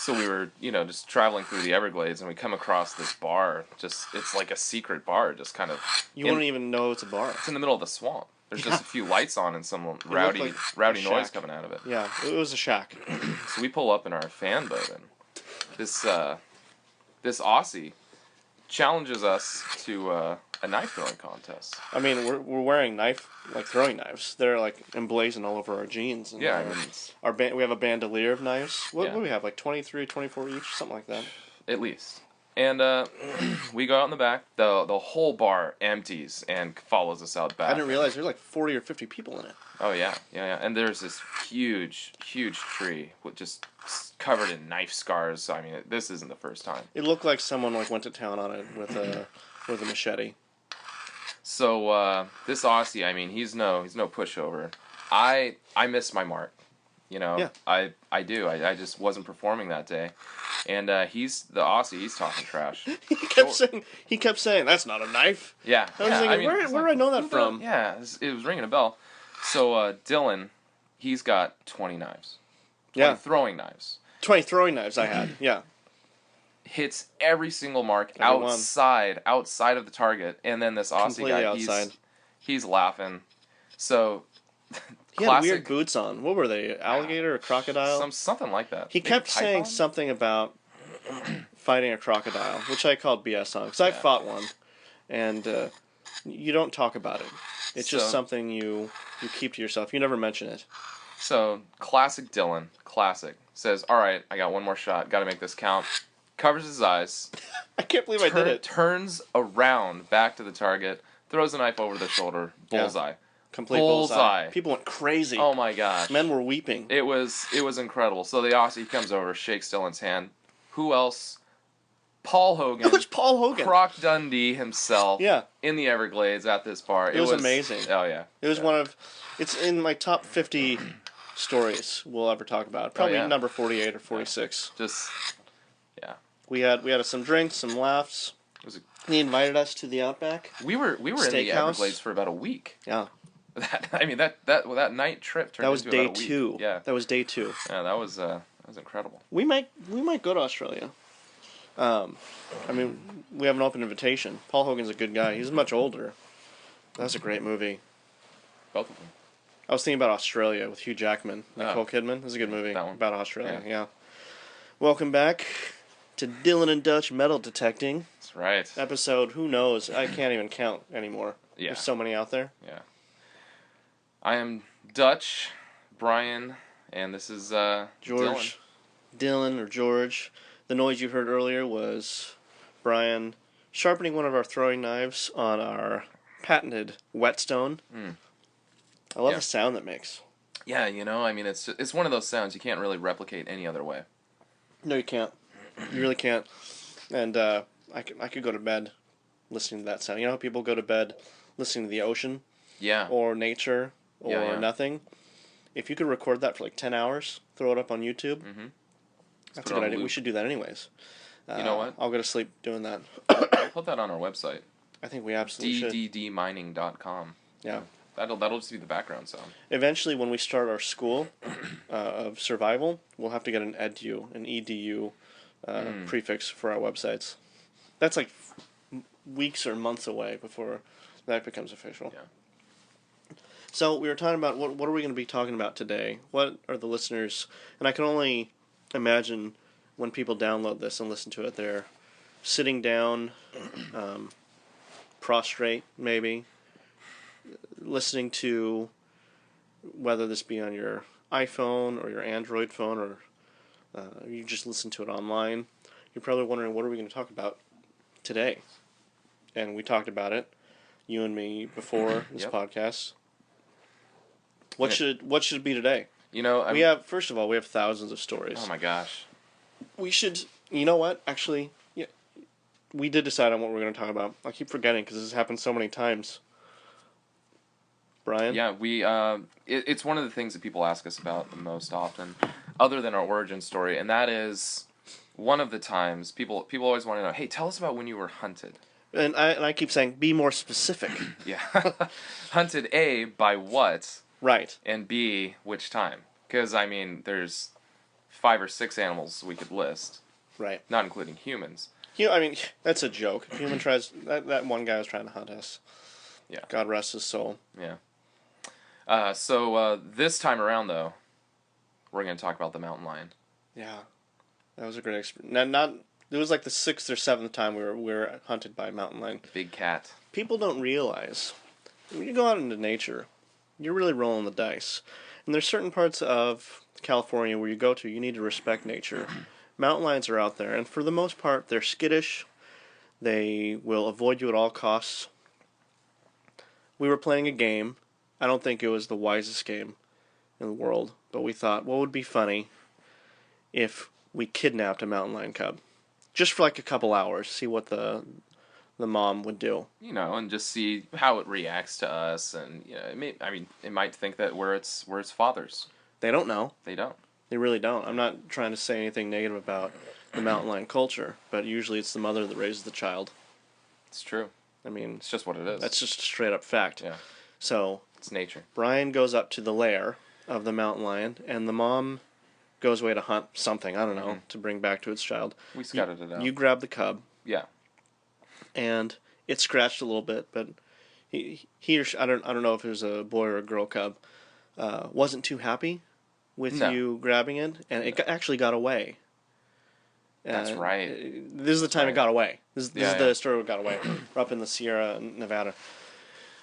So we were, just traveling through the Everglades, and we come across this bar. It's like a secret bar, just kind of. You wouldn't even know it's a bar. It's in the middle of the swamp. There's just a few lights on and some rowdy like noise coming out of it. Yeah, it was a shack. So we pull up in our fan boat, and this Aussie challenges us to a knife throwing contest. I mean, we're wearing throwing knives. They're like emblazoned all over our jeans. And Yeah, we have a bandolier of knives. What do we have? Like 23, 24 each, something like that. At least. And we go out in the back. The whole bar empties and follows us out back. I didn't realize there's like 40 or 50 people in it. Oh yeah. And there's this huge tree with just covered in knife scars. So I mean, this isn't the first time. It looked like someone went to town on it with a machete. So this Aussie, I mean, he's no pushover. I missed my mark. Yeah. I do. I just wasn't performing that day. And he's the Aussie. He's talking trash. He kept saying that's not a knife. Yeah. I was thinking, where do I know that from? Yeah, it was ringing a bell. So Dillon, he's got 20 knives. 20 throwing knives. 20 throwing knives I had. Yeah. Hits every single mark outside of the target, and then this Aussie guy, he's laughing. So. He had weird boots on. What were they? Alligator or crocodile? Something like that. He kept saying something about fighting a crocodile, which I called BS on, because I fought one, and you don't talk about it. It's just something you keep to yourself. You never mention it. So, classic Dillon, says, all right, I got one more shot, got to make this count. Covers his eyes. I can't believe I did it. Turns around, back to the target, throws a knife over the shoulder, bullseye. Yeah. Complete bullseye. People went crazy. Oh my gosh. Men were weeping. It was incredible. So the Aussie comes over, shakes Dillon's hand. Who else? Paul Hogan. It was Paul Hogan. Croc Dundee himself. Yeah. In the Everglades at this bar. It was amazing. Oh yeah. It was it's in my top 50 stories we'll ever talk about. Probably number 48 or 46. Yeah. We had some drinks, some laughs. He invited us to the Outback. We were in the Everglades for about a week. Yeah. That night trip turned into about a week. That was day 2. Yeah. That was day 2. Yeah, that was incredible. We might go to Australia. I mean, we have an open invitation. Paul Hogan's a good guy. He's much older. That's a great movie. Both of them. I was thinking about Australia with Hugh Jackman, Nicole Kidman. That's a good movie about Australia. Yeah. Welcome back to Dillon and Dutch Metal Detecting. That's right. Episode, who knows? I can't even count anymore. Yeah. There's so many out there. Yeah. I am Dutch, Brian, and this is George. Dillon or George. The noise you heard earlier was Brian sharpening one of our throwing knives on our patented whetstone. I love the sound that makes. Yeah, I mean, it's one of those sounds you can't really replicate any other way. No, you can't. You really can't. And I could go to bed listening to that sound. You know how people go to bed listening to the ocean? Yeah. Or nature? Or nothing. If you could record that for like 10 hours, throw it up on YouTube, that's a good idea. We should do that anyways. You know what? I'll go to sleep doing that. We'll put that on our website. I think we absolutely should. dddmining.com. Yeah. That'll just be the background sound. Eventually, when we start our school of survival, we'll have to get an edu prefix for our websites. That's like weeks or months away before that becomes official. Yeah. So we were talking about what are we going to be talking about today? What are the listeners? And I can only imagine when people download this and listen to it, they're sitting down, prostrate maybe, listening to whether this be on your iPhone or your Android phone or you just listen to it online. You're probably wondering, what are we going to talk about today? And we talked about it, you and me, before this podcast. What should it be today? We have thousands of stories. Oh my gosh. We should. You know what? Actually, yeah, we did decide on what we're going to talk about. I keep forgetting because this has happened so many times. Brian? Yeah, it's one of the things that people ask us about the most often, other than our origin story, and that is one of the times people always want to know, hey, tell us about when you were hunted. And I keep saying, be more specific. Yeah. Hunted, A, by what? Right. And B, which time? Because, I mean, there's 5 or 6 animals we could list, Right. not including humans. I mean, that's a joke. If human tries... That one guy was trying to hunt us. Yeah. God rest his soul. Yeah. So this time around, though, we're going to talk about the mountain lion. Yeah. That was a great experience. It was like the 6th or 7th time we were hunted by a mountain lion. Big cat. People don't realize, when you go out into nature, you're really rolling the dice. And there's certain parts of California where you go to, you need to respect nature. Mountain lions are out there, and for the most part, they're skittish. They will avoid you at all costs. We were playing a game. I don't think it was the wisest game in the world, but we thought, what would be funny if we kidnapped a mountain lion cub? Just for like a couple hours, see what the mom would do. You know, and just see how it reacts to us, and you know, it might think that we're its fathers. They don't know. They don't. They really don't. I'm not trying to say anything negative about the mountain lion culture, but usually it's the mother that raises the child. It's true. I mean, It's just what it is. that's just a straight up fact. Yeah. So It's nature. Brian goes up to the lair of the mountain lion, and the mom goes away to hunt something, I don't know, to bring back to its child. We scouted it out. You grab the cub, Yeah. and it scratched a little bit, but he or she, I don't know if it was a boy or a girl cub, wasn't too happy with No. you grabbing it, and it actually got away. That's right. This is the time it got away. This is the story where it got away. We're up in the Sierra, Nevada.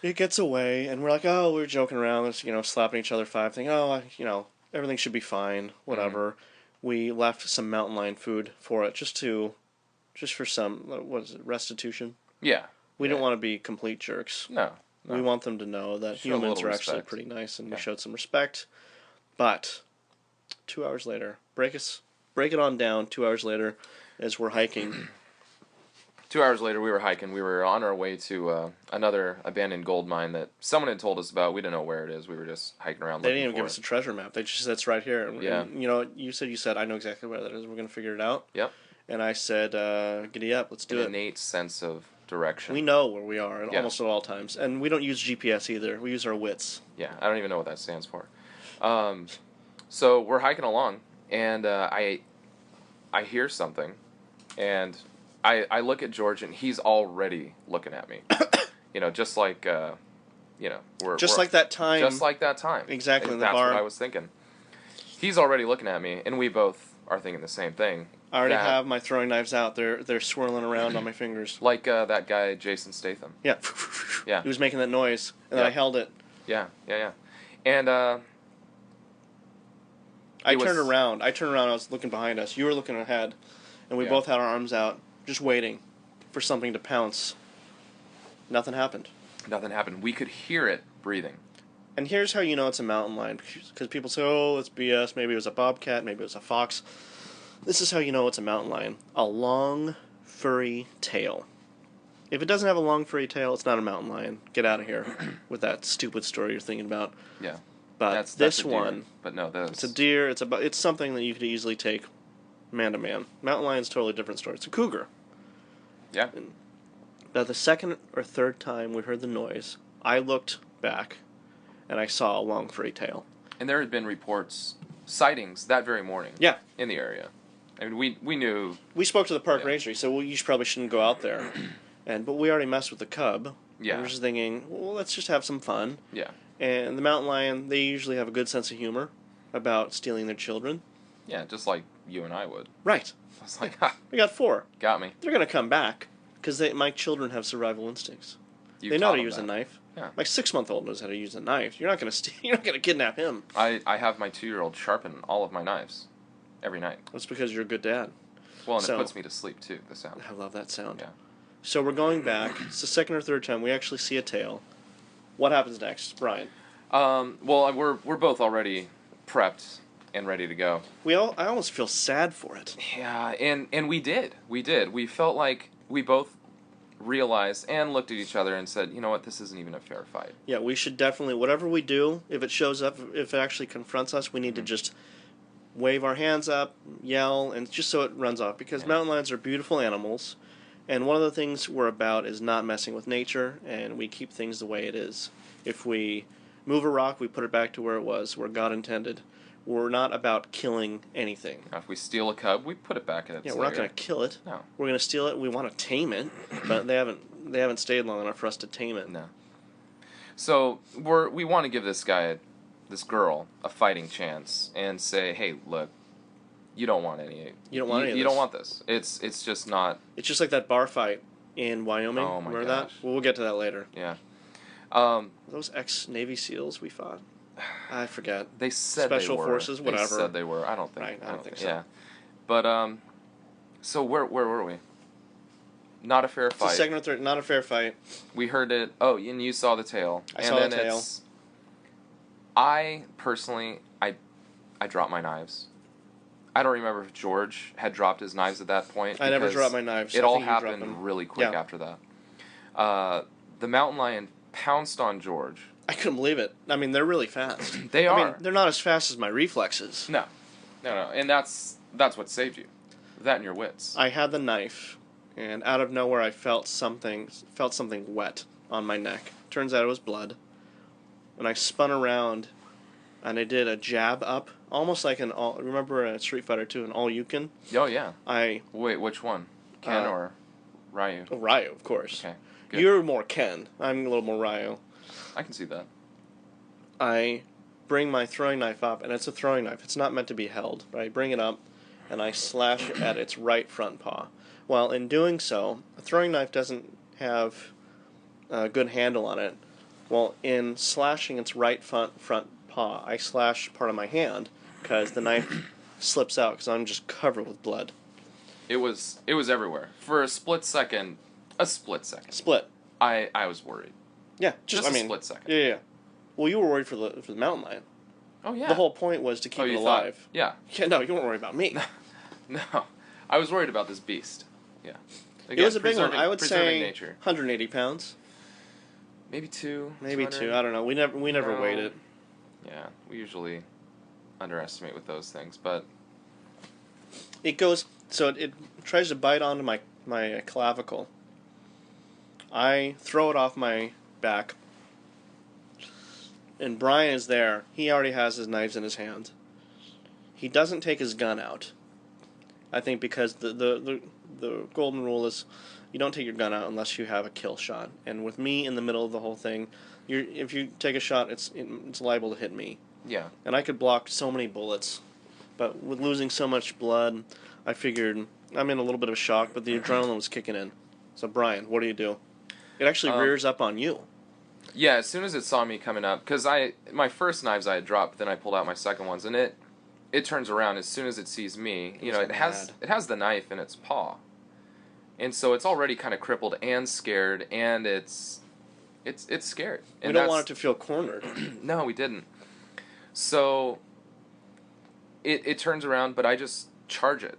It gets away, and we're like, oh, we're joking around, slapping each other 5, thinking, oh, everything should be fine, whatever. We left some mountain lion food for it, just for some, what is it, restitution? Yeah. We didn't want to be complete jerks. No. We want them to know that Show a humans little are actually respect. pretty nice, and Yeah. we showed some respect. But 2 hours later, break it on down. 2 hours later, as we're hiking. 2 hours later, we were hiking. We were on our way to another abandoned gold mine that someone had told us about. We didn't know where it is. We were just hiking around. They looking didn't even for give it. us a treasure map. They just said it's right here. And, Yeah. you said I know exactly where that is. We're gonna figure it out. Yep. And I said, giddy up, let's do An it. innate sense of direction. We know where we are Yeah. almost at all times, and we don't use GPS either. We use our wits. Yeah, I don't even know what that stands for. So we're hiking along, and I hear something, and I look at George, and he's already looking at me. Just like we're Like that time. Just like that time. Exactly, in the That's bar. what I was thinking. He's already looking at me, and we both are thinking the same thing. I already that- have my throwing knives out. They're swirling around on my fingers. Like that guy, Jason Statham. Yeah. Yeah. He was making that noise, and then Yeah. I held it. Yeah. And I was- turned around. I was looking behind us. You were looking ahead, and we Yeah. both had our arms out, just waiting for something to pounce. Nothing happened. nothing happened. We could hear it breathing. And here's how you know it's a mountain lion, because people say, oh, it's BS. Maybe it was a bobcat. Maybe it was a fox. This is how you know it's a mountain lion. A long, furry tail. If it doesn't have a long, furry tail, it's not a mountain lion. Get out of here with that stupid story you're thinking about. Yeah. But That's this a deer, one, but no, this. it's a deer. It's something that you could easily take man to man. Mountain lion's a totally different story. It's a cougar. Yeah. But the second or third time we heard the noise, I looked back, and I saw a long furry tail. And there had been sightings that very morning. Yeah. In the area. I mean, we knew. We spoke to the park Yeah. ranger. He said, well, probably shouldn't go out there. But we already messed with the cub. Yeah. We were just thinking, well, let's just have some fun. Yeah. And the mountain lion, they usually have a good sense of humor about stealing their children. Yeah, just like you and I would. Right. I was like, ha, We got 4. got me. They're going to come back because my children have survival instincts. You They know how taught to them use a that. knife. Yeah. My 6-month-old knows how to use a knife. You're not going to You're not going to kidnap him. I have my 2-year-old sharpen all of my knives every night. That's because you're a good dad. Well, and So- it puts me to sleep too. The sound. I love that sound. Yeah. So we're going back. It's the second or third time we actually see a tail. What happens next, Brian? Well, we're both already prepped and ready to go. I almost feel sad for it. Yeah, and we did. We felt like we both realized and looked at each other and said, you know what, this isn't even a fair fight. Yeah, we should definitely, whatever we do, if it shows up, if it actually confronts us, we need to just wave our hands up, yell, and just so it runs off. Because mountain lions are beautiful animals, and one of the things we're about is not messing with nature, and we keep things the way it is. If we move a rock, we put it back to where it was, where God intended. we're not about killing anything. Now, if we steal a cub, we put it back in its Yeah, lair. we're not going to kill it. No. We're going to steal it. We want to tame it, but they haven't stayed long enough for us to tame it. No. So we want to give this girl, a fighting chance, and say, hey, look, you don't want any. You don't want any of You this. don't want this. It's just not. It's just like that bar fight in Wyoming. Oh my Remember gosh. that? Well, we'll get to that later. Yeah. Those ex-Navy SEALs we fought. I forget. They said Special they were. Forces, whatever. They said they were. I don't think. Right, I don't think so. Yeah. But so where were we? Not a fair It's fight. the second or third. Not a fair fight. We heard it. Oh, and you saw the tail. I saw the tail. I personally, I dropped my knives. I don't remember if George had dropped his knives at that point. I never dropped my knives. It I all think you dropped them. happened really quick after that. The mountain lion pounced on George. I couldn't believe it. I mean, they're really fast. They are. I mean, they're not as fast as my reflexes. No, and that's what saved you. That and your wits. I had the knife, and out of nowhere, I felt something wet on my neck. Turns out it was blood. And I spun around, and I did a jab up, almost like remember in Street Fighter 2, an all-you-can? Oh yeah. Wait, which one? Ken or Ryu? Oh, Ryu, of course. Okay. Good. You're more Ken. I'm a little more Ryu. I can see that. I bring my throwing knife up, and it's a throwing knife. It's not meant to be held. But I bring it up, and I slash at its right front paw. Well, in doing so, a throwing knife doesn't have a good handle on it. Well, in slashing its right front paw, I slash part of my hand because the knife slips out because I'm just covered with blood. It was everywhere for a split second. Split. I was worried. Yeah, Just a split second. Yeah. Well, you were worried for the mountain lion. Oh yeah. The whole point was to keep it you alive. Thought, yeah. Yeah, no, you weren't worried about me. No, I was worried about this beast. Yeah. Again, It was a big one. I would say nature. 180 pounds. Maybe two. Maybe 200. two. I don't know. We never No. weighed it. Yeah, we usually underestimate with those things, but It goes. So it tries to bite onto my clavicle. I throw it off my back. And Brian is there. He already has his knives in his hand. He doesn't take his gun out. I think because the golden rule is you don't take your gun out unless you have a kill shot. And with me in the middle of the whole thing, if you take a shot, it's liable to hit me. yeah. And I could block so many bullets. But with losing so much blood, I figured I'm in a little bit of shock, but the adrenaline was kicking in. So Brian, what do you do? It actually rears up on you. Yeah, as soon as it saw me coming up, because my first knives I had dropped, then I pulled out my second ones, and it turns around as soon as it sees me. You know, it has the knife in its paw, and so it's already kind of crippled and scared, and it's scared. And We don't want it to feel cornered. No, we didn't. So it turns around, but I just charge it.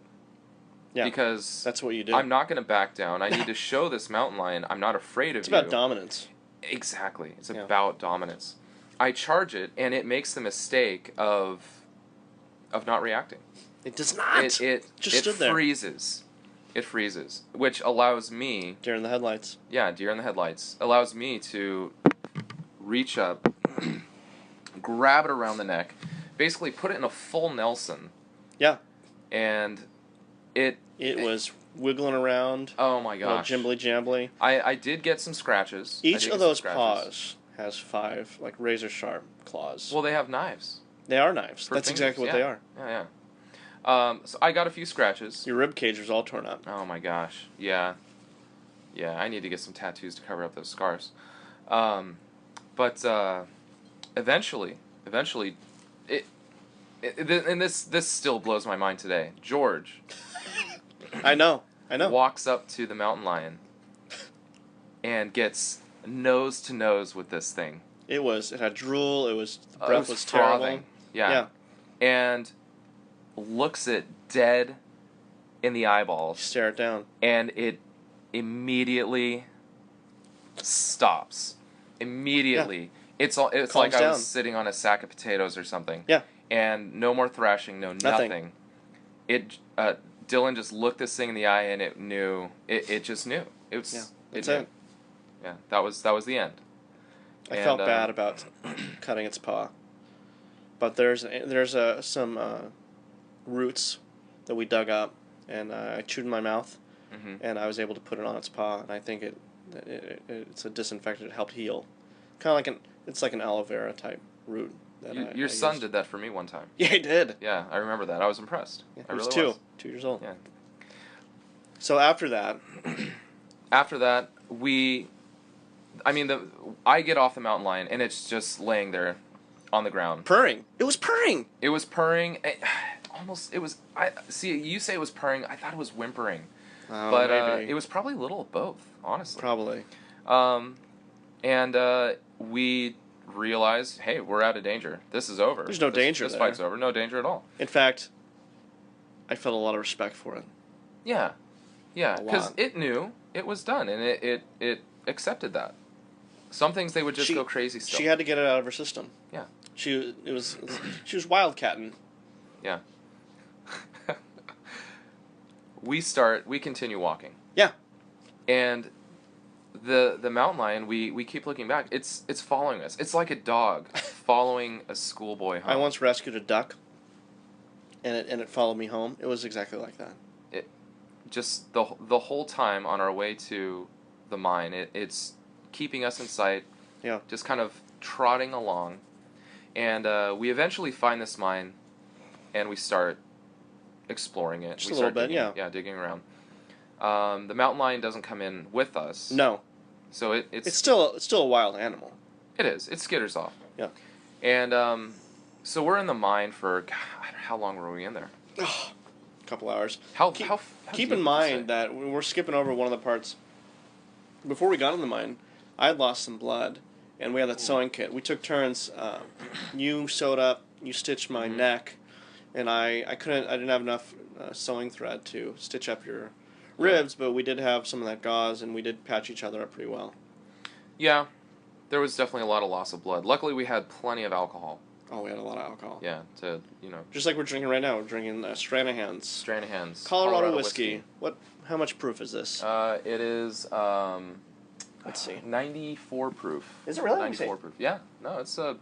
Yeah, because that's what you do. I'm not going to back down. I need to show this mountain lion I'm not afraid of It's about dominance. Exactly. It's about dominance. I charge it, and it makes the mistake of not reacting. It does not. It stood there. freezes. It freezes, which allows me... Deer in the headlights. Yeah, deer in the headlights. Allows me to reach up, grab it around the neck, basically put it in a full Nelson. Yeah. And it was wiggling around. Oh my gosh. Jimbly jambly. I did get some scratches. Each of those paws has 5, like, razor sharp claws. Well, they have knives. They are knives. That's fingers, exactly what they are. Yeah. So I got a few scratches. Your rib cage was all torn up. Oh my gosh. Yeah. Yeah, I need to get some tattoos to cover up those scars. But eventually, and this still blows my mind today. George. I know. Walks up to the mountain lion and gets nose to nose with this thing. It had drool. The breath was terrible. Frothing. Yeah. And looks it dead in the eyeballs. Stare it down. And it immediately stops. Immediately. Yeah. It's Calms like down. I was sitting on a sack of potatoes or something. Yeah. And no more thrashing, nothing. Dillon just looked this thing in the eye and it knew. It just knew. It knew. Yeah, that was the end. I felt bad about cutting its paw. But there's some roots that we dug up, and I chewed in my mouth, and I was able to put it on its paw, and I think it's a disinfectant. It helped heal. Kind of it's like an aloe vera type root. Your son did that for me one time. Yeah, he did. Yeah, I remember that. I was impressed. Yeah, I he was really 2 years old. Yeah. So after that, I get off the mountain lion and it's just laying there on the ground. purring. It was purring. It was purring. You say it was purring. I thought it was whimpering. Oh, but maybe. it was probably a little of both, honestly. Probably. And we realized, hey, we're out of danger. This is over. There's no danger This there. fight's over. No danger at all. In fact, I felt a lot of respect for it. Yeah. Yeah, A because lot. it knew it was done, and it accepted that. Some things they would just go crazy still. She had to get it out of her system. Yeah. She was wildcatting. Yeah. We continue walking. Yeah. And the mountain lion, we keep looking back. It's following us. It's like a dog following a schoolboy home. I once rescued a duck, and it followed me home. It was exactly like that. Just the whole time on our way to the mine, it's keeping us in sight. Yeah. Just kind of trotting along, and we eventually find this mine, and we start exploring it. Just we a little start bit, digging, yeah. Yeah, digging around. The mountain lion doesn't come in with us. No. So It's still a wild animal. It is. It skitters off. Yeah. And so we're in the mine for how long were we in there? Oh, a couple hours. How Keep deep in would you mind say? that we're skipping over one of the parts. Before we got in the mine, I had lost some blood, and we had that sewing kit. We took turns. You sewed up, you stitched my neck, and I didn't have enough sewing thread to stitch up your ribs, but we did have some of that gauze, and we did patch each other up pretty well. Yeah, there was definitely a lot of loss of blood. Luckily, we had plenty of alcohol. Oh, we had a lot of alcohol. Yeah, Just like we're drinking right now. We're drinking Stranahan's Stranahan's Colorado whiskey. How much proof is this? It is Let's see. 94 proof. Is it really? 94 proof. Yeah. No, it's a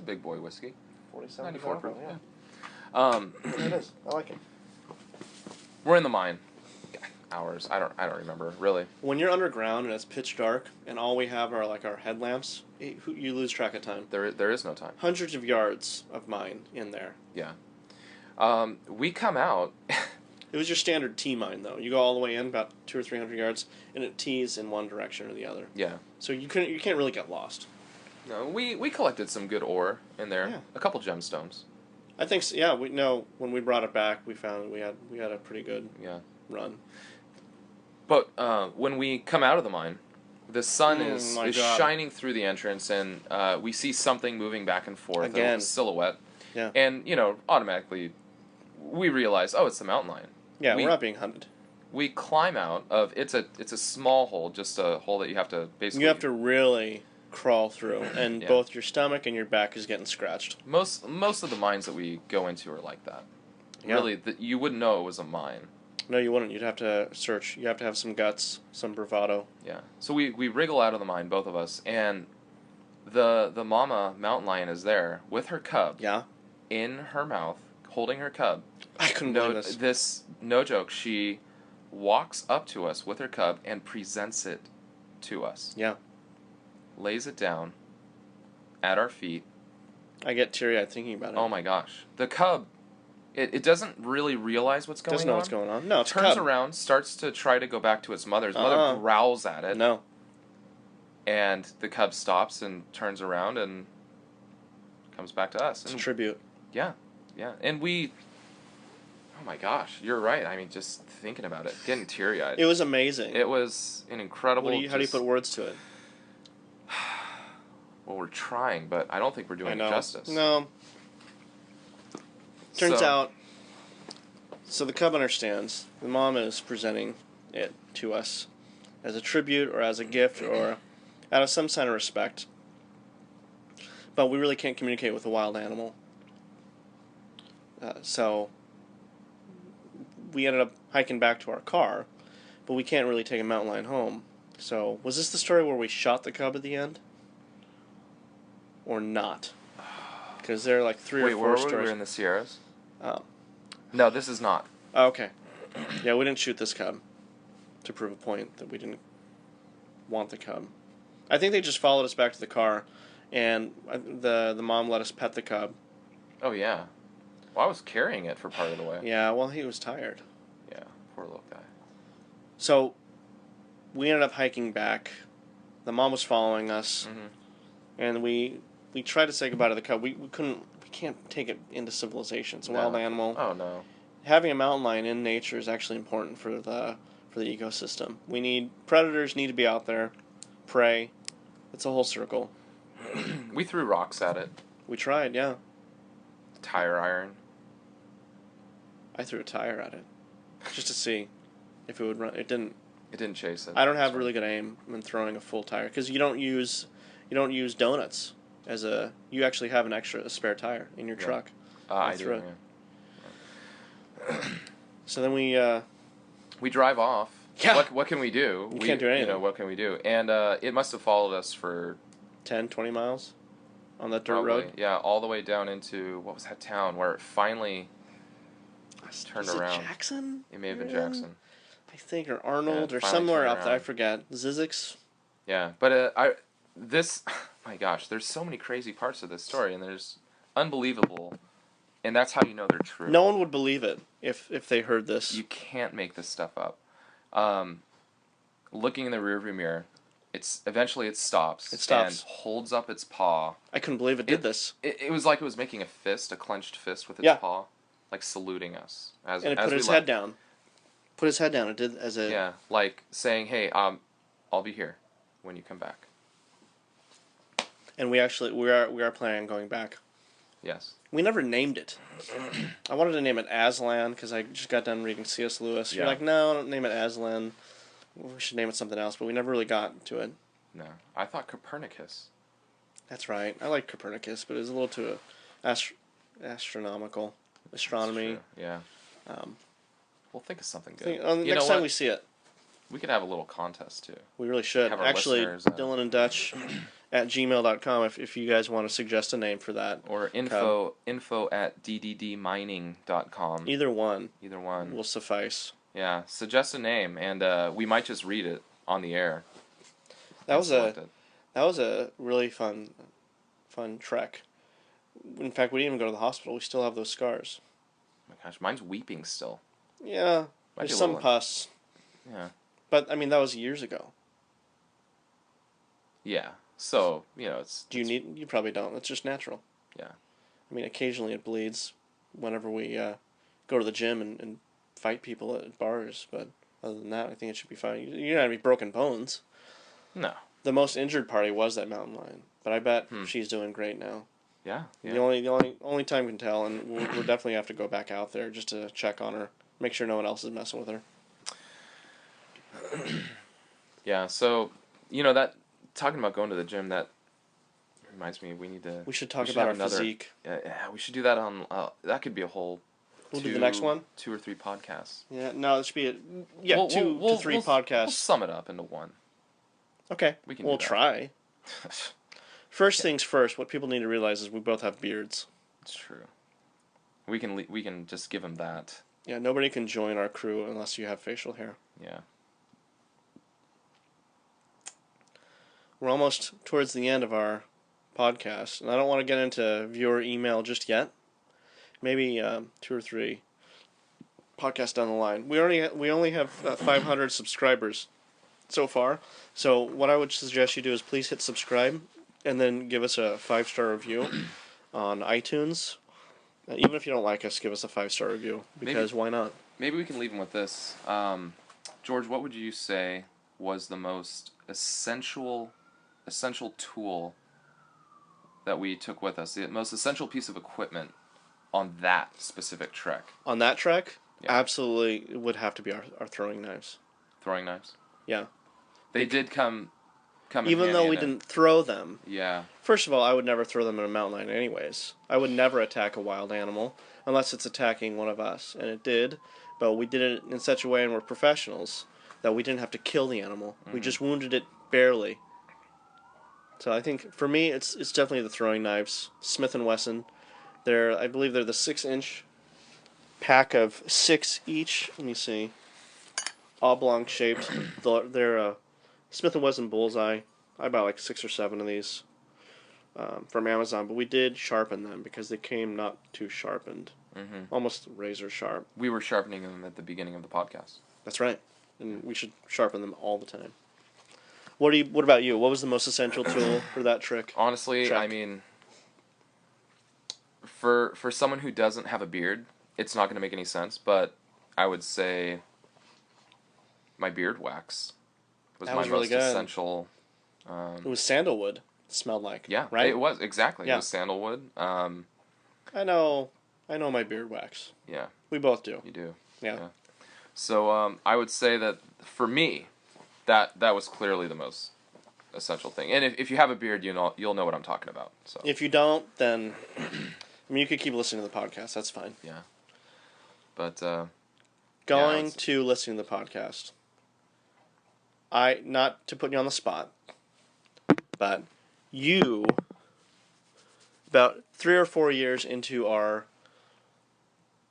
big boy whiskey. 47. 94 proof. Yeah. It is. I like it. We're in the mine. Hours. I don't remember really. When you're underground and it's pitch dark and all we have are like our headlamps, you lose track of time. There is no time. Hundreds of yards of mine in there. Yeah. We come out. It was your standard T mine though. You go all the way in about 200 or 300 yards, and it tees in one direction or the other. Yeah. So you can't really get lost. No, we collected some good ore in there. Yeah. A couple gemstones. I think so, yeah. We know when we brought it back, we found we had a pretty good run. But when we come out of the mine, the sun is God. shining through the entrance, and we see something moving back and forth. Again. A silhouette. Yeah. And automatically, we realize, oh, it's the mountain lion. Yeah, we're not being hunted. We climb out of it's a small hole, just a hole that you have to basically. You have to really crawl through, and both your stomach and your back is getting scratched. Most of the mines that we go into are like that. Yeah. Really, you wouldn't know it was a mine. No, you wouldn't. You'd have to search. You have to have some guts, some bravado. Yeah. So we wriggle out of the mine, both of us, and the mama mountain lion is there with her cub. Yeah. In her mouth, holding her cub. I couldn't believe this. No joke. She walks up to us with her cub and presents it to us. Yeah. Lays it down at our feet. I get teary-eyed thinking about it. Oh my gosh. The cub, it doesn't really realize what's going on. Doesn't know what's going on. No, it's turns a cub. around, starts to try to go back to its mother. Its mother growls at it. No. And the cub stops and turns around and comes back to us. It's a tribute. Yeah. Yeah. And oh my gosh, you're right. I mean, just thinking about it, getting teary-eyed. It was amazing. It was an incredible... How do you put words to it? Well, we're trying, but I don't think we're doing it justice. No. Turns out, so the cub understands. The mom is presenting it to us as a tribute or as a gift or out of some sign of respect. But we really can't communicate with a wild animal. So we ended up hiking back to our car, but we can't really take a mountain lion home. So was this the story where we shot the cub at the end? Or not? Because there are like 3 Wait, or 4 where were we? stories. We're in the Sierras? Oh. No, this is not. Oh, okay. Yeah, we didn't shoot this cub to prove a point that we didn't want the cub. I think they just followed us back to the car, and the mom let us pet the cub. Oh, yeah. Well, I was carrying it for part of the way. Yeah, well, he was tired. Yeah, poor little guy. So, we ended up hiking back. The mom was following us, and we tried to say goodbye to the cub. We can't take it into civilization. It's a wild animal. Oh, no. Having a mountain lion in nature is actually important for the ecosystem. Predators need to be out there, prey. It's a whole circle. We threw rocks at it. We tried, yeah. Tire iron. I threw a tire at it, just to see if it would run. It didn't. It didn't chase it. I don't have really good aim when throwing a full tire because you don't use donuts as a. You actually have a spare tire in your truck. I do. Yeah. So then we drive off. Yeah. What can we do? We can't do anything. You know, what can we do? And it must have followed us for 10, 20 miles on that dirt probably, road. Yeah, all the way down into what was that town where it finally turned around. Jackson? It may have been Jackson. I think, or Arnold, or finally somewhere turned up there. I around. forget. Zizix. Yeah, but my gosh, there's so many crazy parts of this story, and there's unbelievable, and that's how you know they're true. No one would believe it if they heard this. You can't make this stuff up. Looking in the rearview mirror, eventually it stops. It stops. And holds up its paw. I couldn't believe it did this. It was like it was making a clenched fist with its paw, like saluting us And it put his head down. Put his head down. It did as a... Yeah, like saying, hey, I'll be here when you come back. And we are planning on going back. Yes. We never named it. I wanted to name it Aslan because I just got done reading C.S. Lewis. Yeah. You're like, no, don't name it Aslan. We should name it something else, but we never really got to it. No. I thought Copernicus. That's right. I like Copernicus, but it's a little too astronomical. Astronomy. Yeah. We'll think of something good. Next time we see it. We could have a little contest, too. We really should. Have our Actually, listeners, Dillon and Dutch at gmail.com if you guys want to suggest a name for that. Or info at dddmining.com. Either one will suffice. Yeah, suggest a name, and we might just read it on the air. That was a really fun trek. In fact, we didn't even go to the hospital. We still have those scars. Oh my gosh, mine's weeping still. Yeah, there's some pus. Yeah. But, I mean, that was years ago. Yeah, so, it's... You probably don't. It's just natural. Yeah. I mean, occasionally it bleeds whenever we go to the gym and fight people at bars, but other than that, I think it should be fine. You're not going to have any broken bones. No. The most injured party was that mountain lion, but I bet she's doing great now. Yeah. The only time can tell, and we'll definitely have to go back out there just to check on her, make sure no one else is messing with her. Yeah, so, that, talking about going to the gym, that reminds me, we should talk about our physique. Yeah, we should do that on, that could be a whole... We'll do the next one? 2 or 3 podcasts. Yeah, no, it should be two to three podcasts. We'll sum it up into one. Okay, we'll try. First things first, what people need to realize is we both have beards. It's true. We can just give them that. Yeah, nobody can join our crew unless you have facial hair. Yeah. We're almost towards the end of our podcast, and I don't want to get into viewer email just yet. Maybe 2 or 3 podcasts down the line. We only have 500 subscribers so far. So what I would suggest you do is please hit subscribe, and then give us a 5-star review on iTunes. Even if you don't like us, give us a 5-star review because why not? Maybe we can leave them with this. George, what would you say was the most essential tool that we took with us? The most essential piece of equipment on that specific trek? On that trek? Yeah. Absolutely, it would have to be our throwing knives. Throwing knives? Yeah. They did come even though we didn't throw them. Yeah. First of all, I would never throw them in a mountain lion anyways. I would never attack a wild animal unless it's attacking one of us. And it did, but we did it in such a way, and we're professionals, that we didn't have to kill the animal. Mm-hmm. We just wounded it barely. So I think, for me, it's definitely the throwing knives. Smith & Wesson. I believe they're the 6-inch pack of 6 each. Let me see. Oblong shaped. They're Smith & Wesson Bullseye. I bought like 6 or 7 of these from Amazon, but we did sharpen them because they came not too sharpened. Mm-hmm. Almost razor sharp. We were sharpening them at the beginning of the podcast. That's right. And we should sharpen them all the time. What about you? What was the most essential tool for that trick? Honestly, Check. I mean, for someone who doesn't have a beard, it's not going to make any sense, but I would say my beard wax was my really most good. essential. It was sandalwood. It smelled like. Yeah, right? It was, exactly. Yeah. It was sandalwood. I know my beard wax. Yeah. We both do. You do. Yeah. So I would say that for me, that was clearly the most essential thing. And if you have a beard, you'll know what I'm talking about. So If you don't, then you could keep listening to the podcast. That's fine. yeah. But Going to listening to the podcast. Not to put you on the spot, but you, about 3 or 4 years into our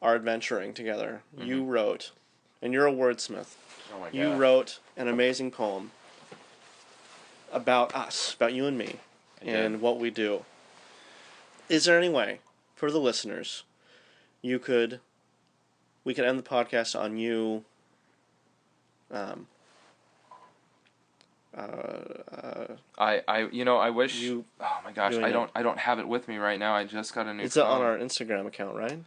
adventuring together, you wrote, and you're a wordsmith. oh my You gosh. wrote an amazing poem about us, about you and me, I and did. what we do. Is there any way, for the listeners, we could end the podcast on you I wish. you Oh my gosh, doing I don't have it with me right now. I just got a new It's phone. on our Instagram account, right?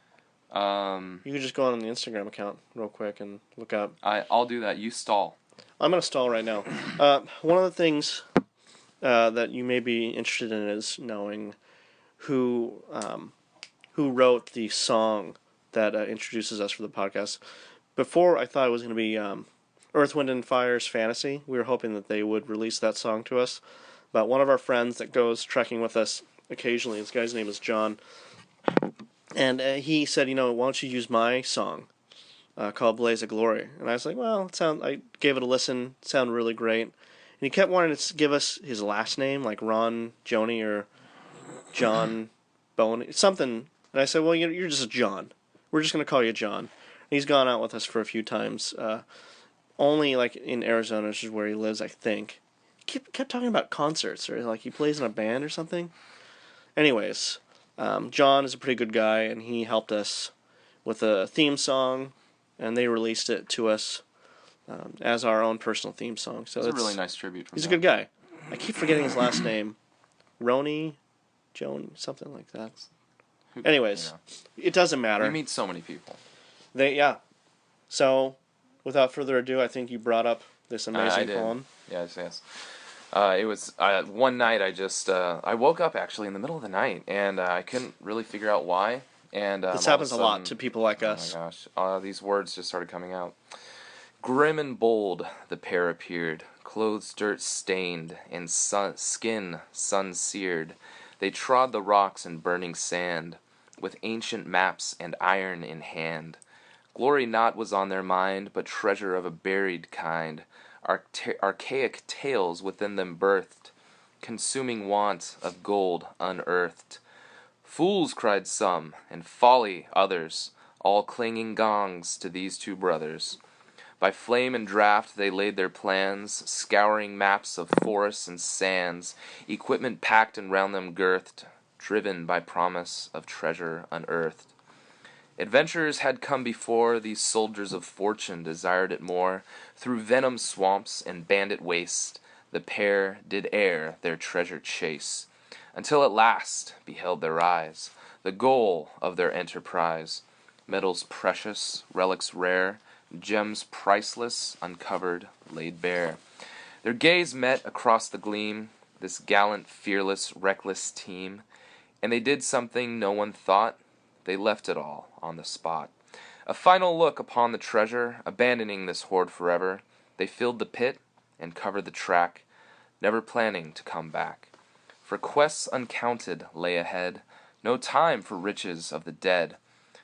You could just go on the Instagram account real quick and look up. I'll do that. You stall. I'm going to stall right now. One of the things that you may be interested in is knowing who wrote the song that introduces us for the podcast. Before, I thought it was going to be Earth, Wind, and Fire's Fantasy. We were hoping that they would release that song to us. But one of our friends that goes trekking with us occasionally, this guy's name is John, and he said, why don't you use my song called Blaze of Glory? And I was like, well, I gave it a listen. It sounded really great. And he kept wanting to give us his last name, like Ron Joni or John Boney, something. And I said, well, you're just a John. We're just going to call you John. And he's gone out with us for a few times. Only like in Arizona, which is where he lives, I think. He kept talking about concerts, or like he plays in a band or something. Anyways, John is a pretty good guy, and he helped us with a theme song, and they released it to us as our own personal theme song. So It's a really nice tribute from He's him. a good guy. I keep forgetting his last name. Roni, Joan, something like that. Anyways, it doesn't matter. We meet so many people. So, without further ado, I think you brought up this amazing I did. poem. Yes. It was one night. I woke up actually in the middle of the night, and I couldn't really figure out why. And This all happens of a lot sudden- to people like us. Oh my gosh, these words just started coming out. Grim and bold, the pair appeared, clothes dirt-stained and skin sun-seared. They trod the rocks and burning sand, with ancient maps and iron in hand. Glory not was on their mind, but treasure of a buried kind. Archaic tales within them birthed, consuming want of gold unearthed. Fools, cried some, and folly others, all clanging gongs to these two brothers. By flame and draught they laid their plans, scouring maps of forests and sands, equipment packed and round them girthed, driven by promise of treasure unearthed. Adventurers had come before, these soldiers of fortune desired it more. Through venom swamps and bandit waste, the pair did ere their treasure chase, until at last beheld their eyes the goal of their enterprise. Metals precious, relics rare, gems priceless, uncovered, laid bare. Their gaze met across the gleam, this gallant, fearless, reckless team, and they did something no one thought. They left it all on the spot. A final look upon the treasure, abandoning this hoard forever, they filled the pit and covered the track, never planning to come back. For quests uncounted lay ahead, no time for riches of the dead.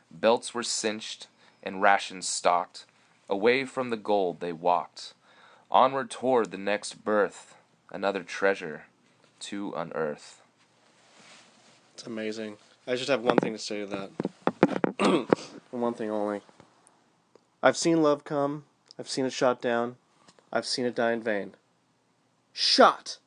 Belts were cinched and rations stocked, away from the gold they walked, onward toward the next birth, another treasure to unearth. It's amazing. I just have one thing to say to that. And one thing only. I've seen love come. I've seen it shot down. I've seen it die in vain. Shot!